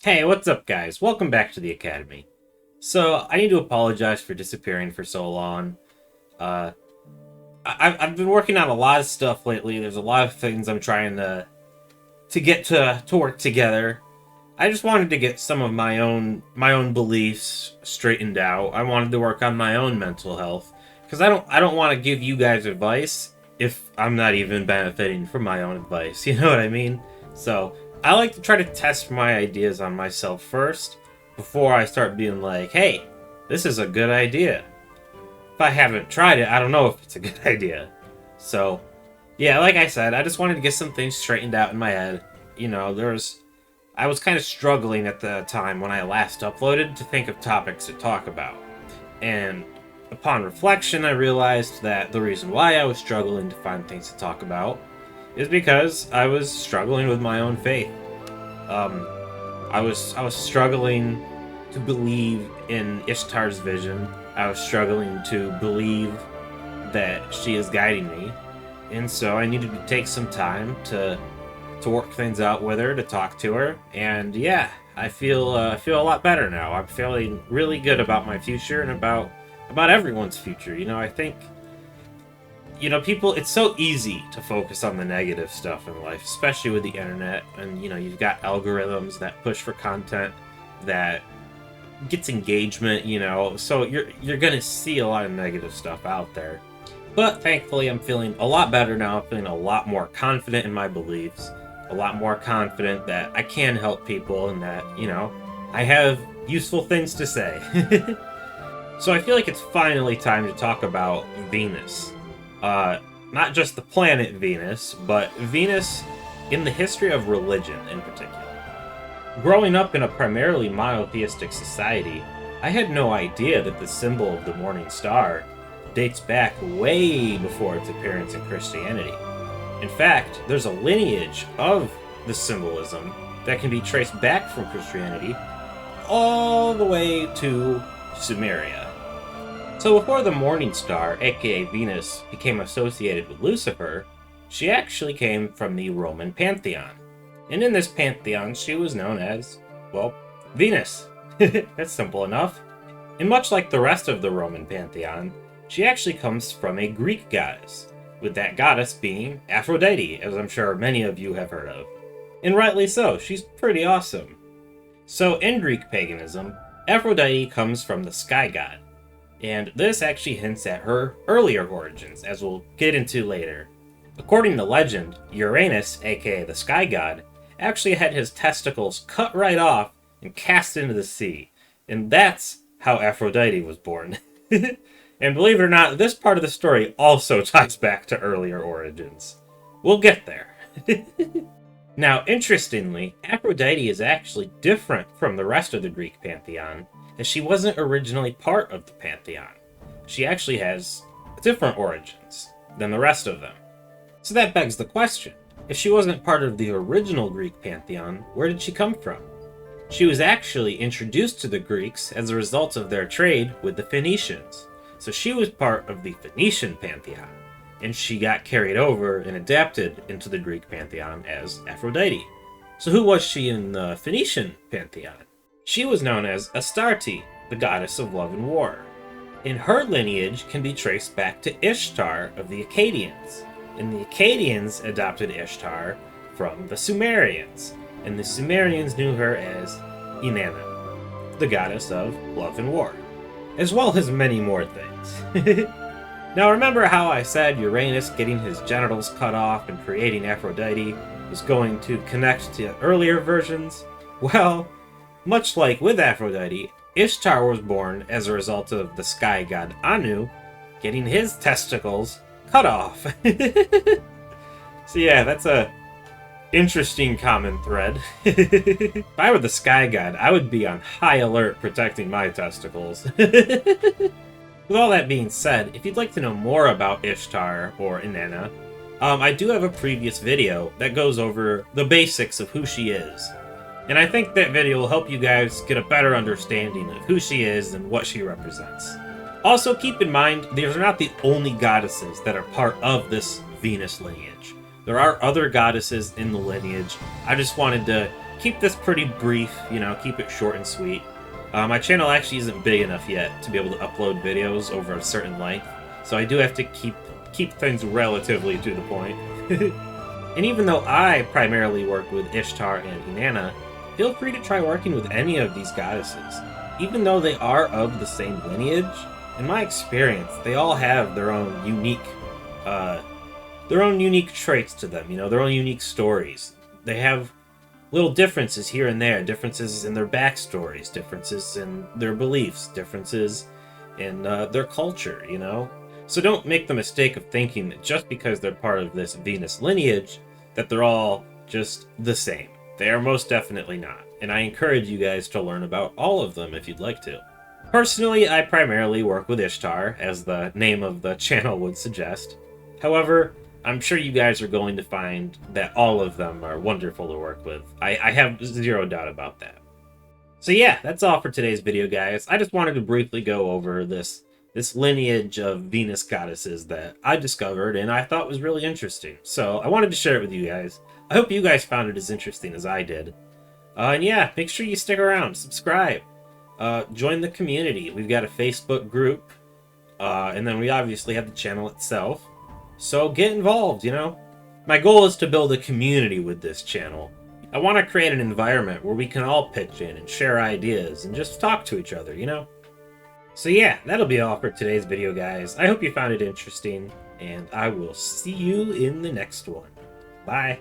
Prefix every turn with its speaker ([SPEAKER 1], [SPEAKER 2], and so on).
[SPEAKER 1] Hey, what's up, guys? Welcome back to the Academy. So, I need to apologize for disappearing for so long. Uh, I've been working on a lot of stuff lately. There's a lot of things I'm trying to get to work together. I just wanted to get some of my own beliefs straightened out. I wanted to work on my own mental health because I don't want to give you guys advice if I'm not even benefiting from my own advice. You know what I mean? So, I like to try to test my ideas on myself first before I start being like, hey, this is a good idea. If I haven't tried it, I don't know if it's a good idea. So, yeah, like I said, I just wanted to get some things straightened out in my head. I was kind of struggling at the time when I last uploaded to think of topics to talk about. And upon reflection, I realized that the reason why I was struggling to find things to talk about is because I was struggling with my own faith. Um, I was struggling to believe in Ishtar's vision. I was struggling to believe that she is guiding me, and so I needed to take some time to work things out with her, to talk to her, and yeah, I feel a lot better now. I'm feeling really good about my future and about everyone's future. I think people, it's so easy to focus on the negative stuff in life, especially with the internet. And, you've got algorithms that push for content that gets engagement, so you're going to see a lot of negative stuff out there. But thankfully, I'm feeling a lot better now. I'm feeling a lot more confident in my beliefs, a lot more confident that I can help people and that, I have useful things to say. So I feel like it's finally time to talk about Venus. Not just the planet Venus, but Venus in the history of religion in particular. Growing up in a primarily monotheistic society, I had no idea that the symbol of the morning star dates back way before its appearance in Christianity. In fact, there's a lineage of the symbolism that can be traced back from Christianity all the way to Sumeria. So before the morning star, aka Venus, became associated with Lucifer, she actually came from the Roman pantheon. And in this pantheon, she was known as, well, Venus. That's simple enough. And much like the rest of the Roman pantheon, she actually comes from a Greek goddess, with that goddess being Aphrodite, as I'm sure many of you have heard of. And rightly so, she's pretty awesome. So in Greek paganism, Aphrodite comes from the sky god. And this actually hints at her earlier origins, as we'll get into later. According to legend, Uranus, aka the sky god, actually had his testicles cut right off and cast into the sea. And that's how Aphrodite was born. And believe it or not, this part of the story also ties back to earlier origins. We'll get there. Now, interestingly, Aphrodite is actually different from the rest of the Greek pantheon, as she wasn't originally part of the pantheon. She actually has different origins than the rest of them. So that begs the question, if she wasn't part of the original Greek pantheon, where did she come from? She was actually introduced to the Greeks as a result of their trade with the Phoenicians. So she was part of the Phoenician pantheon, and she got carried over and adapted into the Greek pantheon as Aphrodite. So who was she in the Phoenician pantheon? She was known as Astarte, the goddess of love and war. And her lineage can be traced back to Ishtar of the Akkadians. And the Akkadians adopted Ishtar from the Sumerians. And the Sumerians knew her as Inanna, the goddess of love and war, as well as many more things. Now remember how I said Uranus getting his genitals cut off and creating Aphrodite was going to connect to earlier versions? Well, much like with Aphrodite, Ishtar was born as a result of the sky god Anu getting his testicles cut off. So yeah, that's a interesting common thread. If I were the sky god, I would be on high alert protecting my testicles. With all that being said, if you'd like to know more about Ishtar or Inanna, I do have a previous video that goes over the basics of who she is. And I think that video will help you guys get a better understanding of who she is and what she represents. Also, keep in mind, these are not the only goddesses that are part of this Venus lineage. There are other goddesses in the lineage. I just wanted to keep this pretty brief, you know, keep it short and sweet. My channel actually isn't big enough yet to be able to upload videos over a certain length, so I do have to keep things relatively to the point. And even though I primarily work with Ishtar and Inanna, feel free to try working with any of these goddesses. Even though they are of the same lineage, in my experience, they all have their own unique traits to them, you know, their own unique stories. They have little differences here and there, differences in their backstories, differences in their beliefs, differences in their culture, you know? So don't make the mistake of thinking that just because they're part of this Venus lineage, that they're all just the same. They are most definitely not, and I encourage you guys to learn about all of them if you'd like to. Personally, I primarily work with Ishtar, as the name of the channel would suggest. However, I'm sure you guys are going to find that all of them are wonderful to work with. I have zero doubt about that. So yeah, that's all for today's video, guys. I just wanted to briefly go over this lineage of Venus goddesses that I discovered and I thought was really interesting. So I wanted to share it with you guys. I hope you guys found it as interesting as I did. And yeah, make sure you stick around, subscribe, join the community. We've got a Facebook group, and then we obviously have the channel itself. So get involved, you know? My goal is to build a community with this channel. I want to create an environment where we can all pitch in and share ideas and just talk to each other, you know? So yeah, that'll be all for today's video, guys. I hope you found it interesting, and I will see you in the next one. Bye.